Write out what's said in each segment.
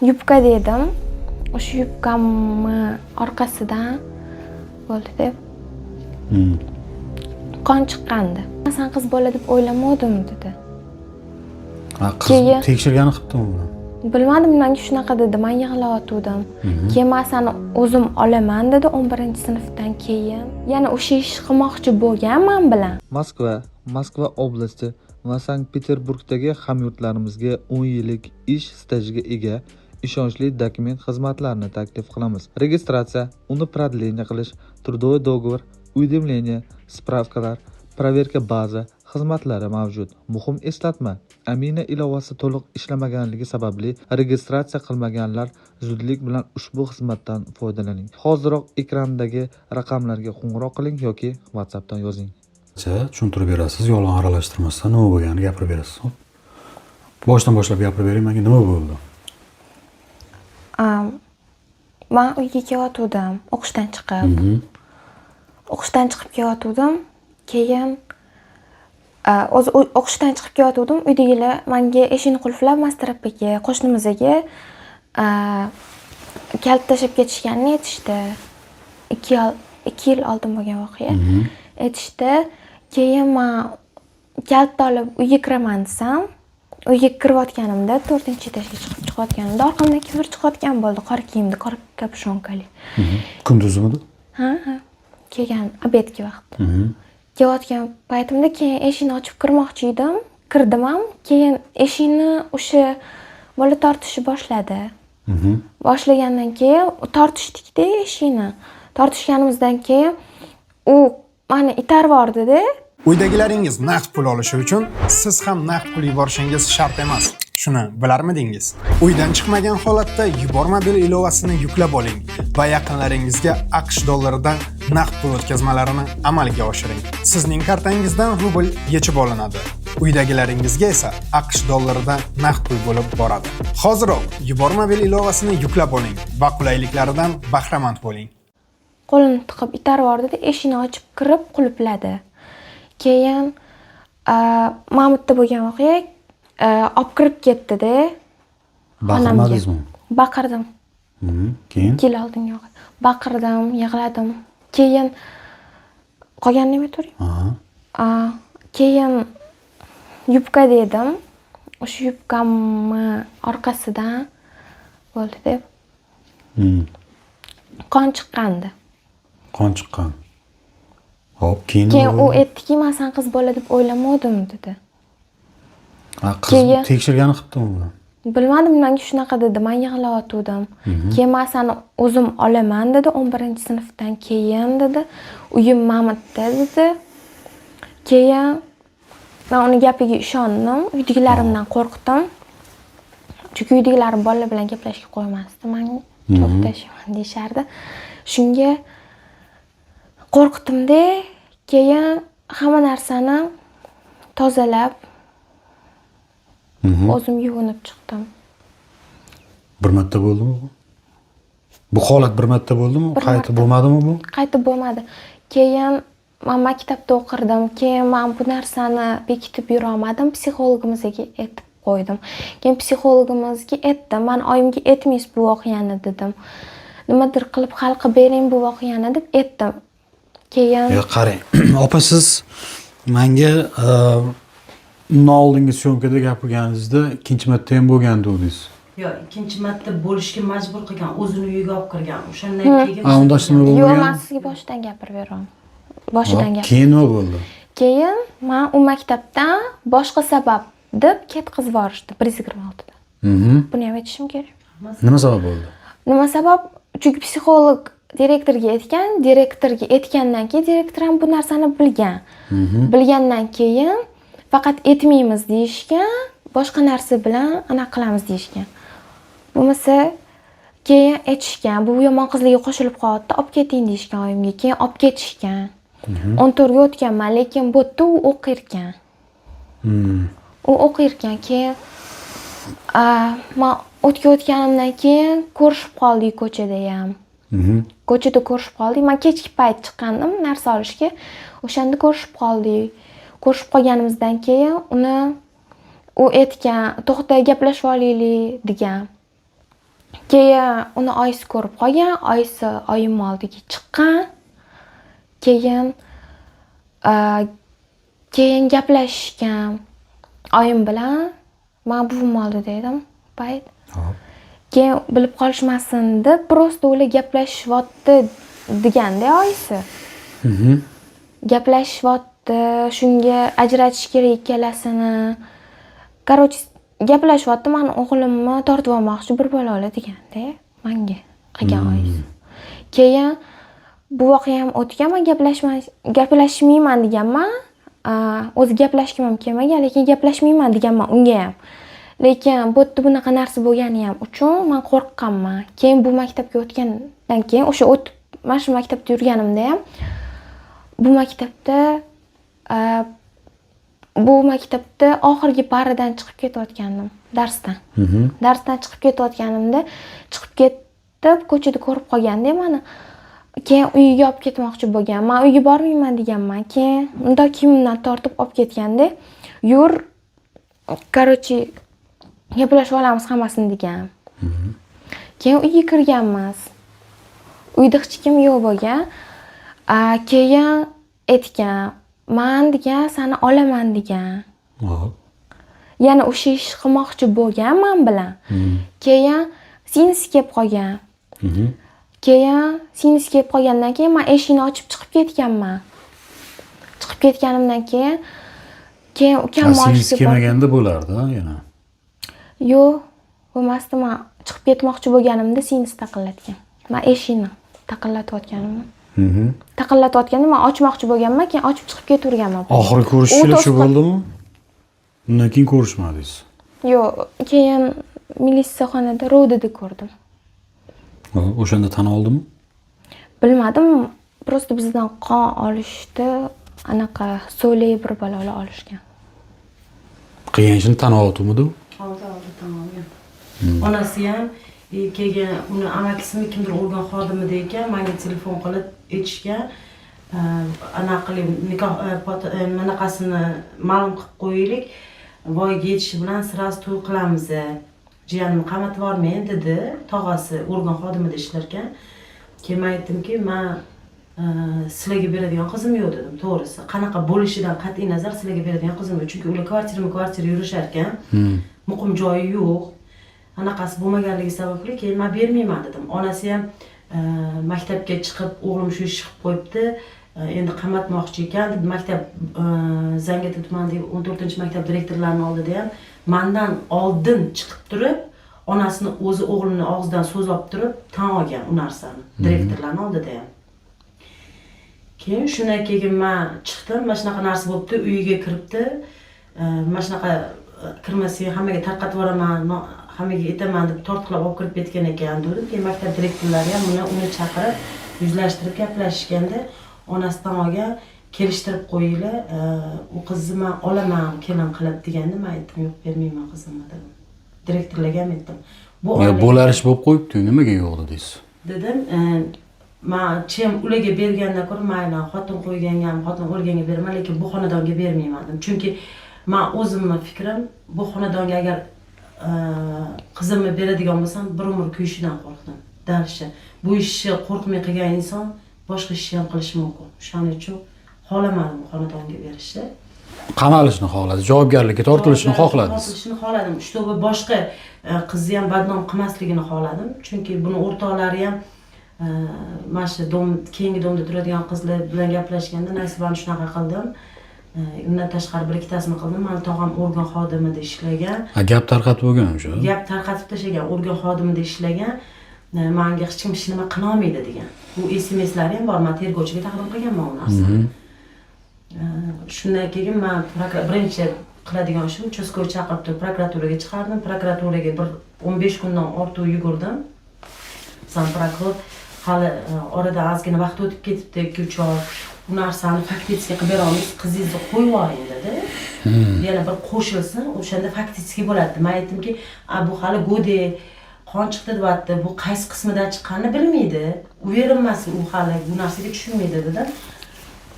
yubka dedim. O'sha yubkamni orqasidan bo'ldi deb qon chiqqandi. Sen qiz bola deb o'ylamadim dedi. Qiz tekshirgani qilibdimi buni? Bilmadim, menga shunaqa dedi. Men yig'layotgandim. Keyin men seni o'zim olaman dedi 11-sinfdan keyin. Yana o'sha ish qilmoqchi bo'lgan men bilan. Moskva oblasti va Sankt-Peterburgdagi hamyurtlarimizga 10 yillik ish stajiga ega ishonchli dokument xizmatlarini taklif qilamiz. Registratsiya, uni продление qilish, трудовой договор, уведомление, spravkalar, проверка baza xizmatlari mavjud. Muhim eslatma: Amina ilovasi to'liq ishlamaganligi sababli registratsiya qilmaganlar zudlik bilan ushbu xizmatdan foydalaning. Hoziroq ekrandagi raqamlarga qo'ng'iroq qiling yoki WhatsAppdan yozing. Tushuntirib berasiz, yolg'on aralashtirmasdan nima bo'lganini gapirib berasiz. Boshdan boshlab gapirib bering, menga nima bo'ldi? Men uyga kelayotgandim, o'qishdan chiqib. O'qishdan chiqib kelayotgandim. Keyin o'zi o'qishdan chiqib kelayotgandim. Uydagilar menga eshikni qulflab, Mastrapaga, qo'shnimizga kalit tashlab ketishganini aytishdi. 2 yil oldin bo'lgan voqea. Aytishdi. Keyin men kalitni olib uyga kiraman desam, uyga kirayotganimda 4-etajga chiqib chiqayotganimda orqamdan kimdir chiqayotgan bo'ldi, qora kiyimda, qora kapshonali. Kunduzmidi? Ha. Kelgan obedga vaqt. Kelayotgan paytimda keyin eshikni ochib kirmoqchi edim. Kirdim ham, keyin eshikni o'sha bola tortishni boshladi. Boshlagandan keyin tortishdikda eshikni. Tortishganimizdan keyin u meni itarib yubordi-da. Uydagilaringiz naqd pul olishi uchun siz ham naqd pul yuborishingiz shart emas. Shuni bilarmidingiz? Uydan chiqmagan holatda Yubormobil ilovasini yuklab oling va yaqinlaringizga AQSh dollaridan naqd pul o'tkazmalarini amalga oshiring. Sizning kartangizdan rubl yechib olinadi. Uydagilaringizga esa AQSh dollaridan naqd pul bo'lib boradi. Hoziroq Yubormobil ilovasini yuklab oling va qulayliklaridan bahramand bo'ling. Qo'lini tiqib itarib yubordi-da, eshikni ochib kirib qulfladi. Keyin Mahmudda bo'lgan voqea olib kirib ketdi-da. Baqirmadingizmi? Baqirdim. Keyin? 2 yil oldin baqirdim, yig'ladim. Keyin qolganini aytavering. Keyin yubka dedim. O'sha yubkamni orqasidan bo'ldi deb qon chiqqandi. Qon chiqqan. Hop, keyin u aytdiki, men sen qiz bola deb o'ylamadim dedi. Qiz tekshirgani qilibdimi buni? Bilmadim, menga shunaqa dedi. Men yig'layotgandim. Keyin men seni o'zim olaman dedi 11-sinfdan keyin dedi. Uyim Mamutda dedi. Keyin men uning gapiga ishondim. Uydagilarimdan qo'rqdim. Chunki uydagilarim bolalar bilan gaplashishga qo'ymasdi. Men to'xtashman deyishardi. Shunga qo'rqdim-da. Keyin hamma narsani tozalab o'zim yuvinib chiqdim. Bir marta bo'ldimi bu? Bu holat bir marta bo'ldimi? Qaytib bo'lmadimi bu? Qaytib bo'lmadi. Keyin men maktabda o'qirdim. Keyin men bu narsani bekitib yura olmadim. Psixologimizga aytib qo'ydim. Keyin psixologimizga aytdim. Men oyimga aytmaysiz bu voqeani dedim. Nimadir qilib hal qilib bering bu voqeani deb aytdim. Keyin qarang. Opa, siz menga undan oldingi syomkada gapirganingizda ikkinchi marta ham bo'lgandi dedingiz. Yo'q, ikkinchi marta bo'lishga majbur qilgan, o'zini uyiga olib kirgan. O'shandan keyin unda nima bo'lgan? Yo'q, men sizga boshidan gapirib beraman. Boshidan gapir. Keyin nima bo'ldi? Keyin men u maktabdan boshqa sabab deb ketkazib yuborishdi 126da. Buni ham aytishim kerak. Nima sabab bo'ldi? Nima sabab? Chunki psixolog direktorga aytgandan keyin direktor ham bu narsani bilgan. Bilgandan keyin faqat aytmaymiz deyishgan, boshqa narsa bilan anaqa qilamiz deyishgan. Bo'lmasa keyin aytishgan, bu yomon qizlarga qo'shilib qolyapti, olib keting deyishgan oyimga. Keyin olib ketishgan. 14 ga o'tganman, lekin bu yerda u o'qirkan. U o'qirkan. Keyin men o'tganimdan keyin ko'rishib qoldik ko'chada ham. Ko'chada ko'rishib qoldik. Men kechki payt chiqqandim narsa olishga. O'shanda ko'rishib qoldik. Ko'rishib qolganimizdan keyin u aytgan, to'xta gaplashib olaylik degan. Keyin uni oyisi ko'rib qolgan, oyisi oyim oldiga chiqqan. Keyin gaplashishgan. Oyim bilan men buvim oldida edim payt. Hop. Keyin bilib qolishmasin deb prosta ular gaplashyapti deganda oyisi. Gaplashyapti, shunga ajratish kerak ikkalasini. Короче, gaplashyapti, meni o'g'limni tortib olmoqchi bir bola ola deganda menga qilgan oyisi. Keyin bu voqea ham o'tgan, men gaplashmayman deganman. O'zi gaplashgim ham kelmagan, lekin gaplashmayman deganman unga ham. Lekin bu yerda bunaqa narsa bo'lgani ham uchun men qo'rqqanman. Keyin bu maktabga o'tgandan keyin o'sha o'tib mana shu maktabda yurganimda ham bu maktabda oxirgi paradan chiqib ketayotgandim darsdan. Darsdan chiqib ketayotganimda chiqib ketib ko'chada ko'rib qolganda meni. Keyin uyiga olib ketmoqchi bo'lgan. Men uyga bormayman deganman. Keyin unda kiyimimdan tortib olib ketganda, "Yur, короче, gaplashib olamiz hammasini" degan. Keyin uyga kirganmiz. Uyda hech kim yo'q bo'lgan. Keyin aytgan, "Men degan, seni olaman" degan. Hop. Yana o'sha ish qilmoqchi bo'lgan men bilan. Keyin sinisi kelib qolgan. Keyin sinisi kelib qolgandan keyin men eshikni ochib chiqib ketganman. Chiqib ketganimdan keyin ukam Sinisi kelmaganda bo'lardi yana. Yo'q, bo'lmasdi. Men chiqib ketmoqchi bo'lganimda sinisi taqillatgan. Men eshikni taqillatayotganimni. Taqillatayotganda men ochmoqchi bo'lganman, keyin ochib chiqib ketaverganman. Oxiri ko'rishishlar shu bo'ldimi? Undan keyin ko'rishmadingiz. Yo'q, keyin militsiyaxonada rodida ko'rdim. O'shanda tan oldimi? Bilmadim, prosta bizdan qon olishdi, anaqa so'lay bir balolar olishgan. Qiyin ishni tan oluvdimi? Oldi tamomga. Onasi ham keyin uni amakisimi kimdir urgan xodimida ekan, menga telefon qilib aytishgan, anaqa qilib nikoh manaqasini ma'lum qilib qo'yaylik, voyaga yetishi bilan sraz to'y qilamiz. Jiyanimni qamatib bormang dedi, tog'asi organ xodimida ishlar ekan. Keyin men aytdimki, "Men sizlarga beradigan qizim yo'q" dedim, to'g'risi. Qanaqa bo'lishidan qat'iy nazar sizlarga beradigan qizim yo'q, chunki ular kvartira yurishar ekan. Muqim joyi yo'q. Anaqasi bo'lmaganligi sababli keyin men bermayman dedim. Onasi ham maktabga chiqib, o'g'lim shu ish qilib qo'yibdi, endi qamatmoqchi ekan deb maktab Zangiota tumanidagi 14-maktab direktorlarining oldida ham mendan oldin chiqib turib, onasini o'zi o'g'limni og'zidan so'z olib turib, tan olgan u narsani direktorlarning oldida ham. Keyin shundan keyin men chiqdim, mana shunaqa narsa bo'libdi, uyiga kiribdi. Mana shunaqa kirmasang hammaga tarqatib yuboraman, hammaga aytaman deb tortqilab olib kirib ketgan ekan dedim. Keyin maktab direktorlari ham uni chaqirib, yuzlashtirib gaplashishganda, onasidan olgan kelishtirib qo'yinglar, u qizni men olaman, kelin qilib deganda men aytdim, "Yo'q, bermayman qizimni" dedim. Direktorlarga ham aytdim. Bu bo'larish bo'lib qo'yibdi, nimaga yo'q dedingiz? Dedim, men chem ularga bergandan ko'ra mayli, xotin qo'yganga ham, xotin o'lganga beraman, lekin bu xonadonga bermayman dedim. Chunki men o'zimning fikrim, bu xonadonga agar qizimni beradigan bo'lsam, bir umr kuyishidan qo'rqdim. Dalishi. Bu ishni qo'rqmay qilgan inson boshqa ishni ham qilishi mumkin. Shuning uchun xohlamadim bu xonadonga berishni. Qamalishni xohladi, javobgarlikka tortilishni xohladingiz. Tortilishni xohladim. Shtobi boshqa qizni ham badnom qilmasligini xohladim. Chunki buni o'rtoqlari ham mana shu keyingi domda turadigan qizlar bilan gaplashganda nasibani shunaqa qildim. Undan tashqari bir ikkitasini qildim. Meni tog'am organ xodimida ishlagan. Gap tarqatib bo'lgan o'sha. Gap tarqatib tashlagan, organ xodimida ishlagan. Menga hech kim hech nima qila olmaydi degan. Bu SMS-lari ham bor, men tergovchiga taqdim qilganman u narsani. Shundan keyin men birinchi qiladigan ishim uchastko'y chaqirib turib prokuraturaga chiqardim. Prokuraturaga bir 15 kundan ortiq yugurdim. San prokuror hali oradan ozgina vaqt o'tib ketibdi, 2-3 oy. Bu narsani faktiskiy qilib bera olmaysiz, qizingizni qo'yib yuboring dedi. Yana bir qo'shilsin, o'shanda faktiskiy bo'ladi. Men aytdimki, bu hali gode qon chiqdi deyapti, bu qaysi qismidan chiqqanini bilmaydi. U verilmasin, u hali bu narsaga tushunmaydi dedim.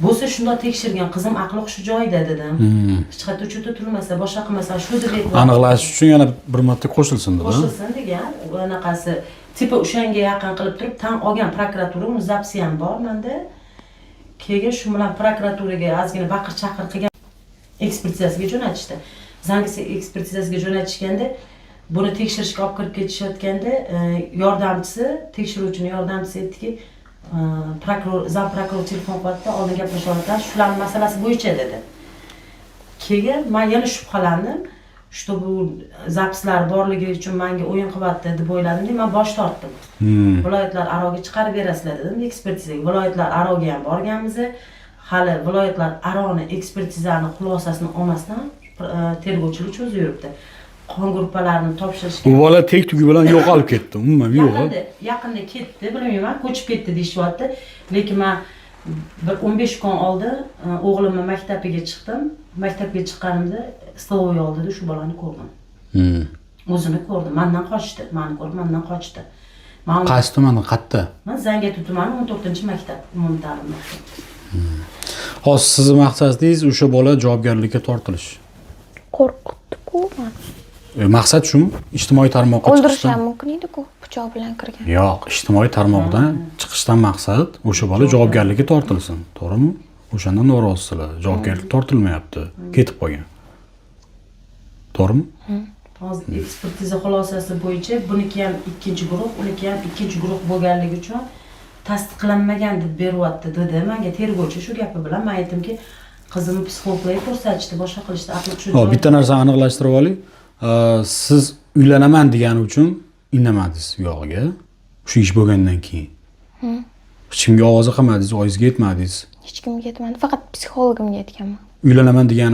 Bo'lsa shundoq tekshirgan, qizim aqli hushi joyida dedim. Hech qayerda uchida turmasa, boshqa qilmasa, shu deb aytdim. Aniqlash uchun yana bir marta qo'shilsin dedi. Qo'shilsin degan, anaqasi tipi o'shanga yaqin qilib turib, tan olgan prokuratura, uni zapisi ham bor menda. Keyin shu bilan prokuraturaga ozgina baqir-chaqir qilgan, ekspertizasiga jo'natishdi. Zangisi ekspertizasiga jo'natishganda, buni tekshirishga olib kirib ketishayotganda, yordamchisi, tekshiruvchining yordamchisi aytdiki, zam prokuror telefon qildi, oldin gaplashyapti, shularning masalasi bo'yicha dedi. Keyin men yana shubhalandim. Что bu zapislar borligi uchun menga o'yin qilyapti deb o'yladim, men bosh tortdim. Viloyatlar aroga chiqarib berasizlar dedim, ekspertizaga. Viloyatlar aroga ham borganmiz. Hali viloyatlar aroni ekspertizani xulosasini olmasdan tergovchilik cho'zib yuribdi. Qon guruhlarini topshirishga. Bu bola tek tugi bilan yo'qolib ketdi, umuman yo'q. Yaqinda ketdi, bilmayman, ko'chib ketdi deyishyapti. Lekin men 15 kun oldin o'g'limni maktabiga chiqdim. Maktabga chiqqanimda stolovoy oldida shu bolani ko'rdim. O'zini ko'rdim. Mendan qochdi. Meni ko'rib, mendan qochdi. Qaysi tumanda, qayerda? Men Zangiota tumani 14-maktab, umumiy ta'lim maktabi. Hozir sizning maqsadingiz o'sha bola javobgarlikka tortilish. Qo'rqitdi-ku meni. Maqsad shumi? Ijtimoiy tarmoqqa O'ldirish ham mumkin edi-ku, pichoq bilan kirgan. Yo'q, ijtimoiy tarmoqdan chiqishdan maqsad o'sha bola javobgarlikka tortilsin, to'g'rimi? O'shandan norozisizlar. Javobgarlik tortilmayapti, ketib qolgan. To'g'rimi? Hozir ekspertiza xulosasi bo'yicha buniki ham ikkinchi guruh, uniki ham ikkinchi guruh bo'lganligi uchun tasdiqlanmagan deb beryapti dedi. Menga tergovchi shu gapi bilan men aytdimki, qizimni psixologlarga ko'rsatishdi, boshqa qilishdi, aqli tushundi. Hop, bitta narsani aniqlashtirib oling. Siz uylanaman degani uchun indamadingiz uyog'iga. Shu ish bo'lgandan keyin. Hech kimga ovoz qilmadingiz, oyingizga aytmadingiz. Hech kimga aytmadim, faqat psixologimga aytganman. Uylanaman degan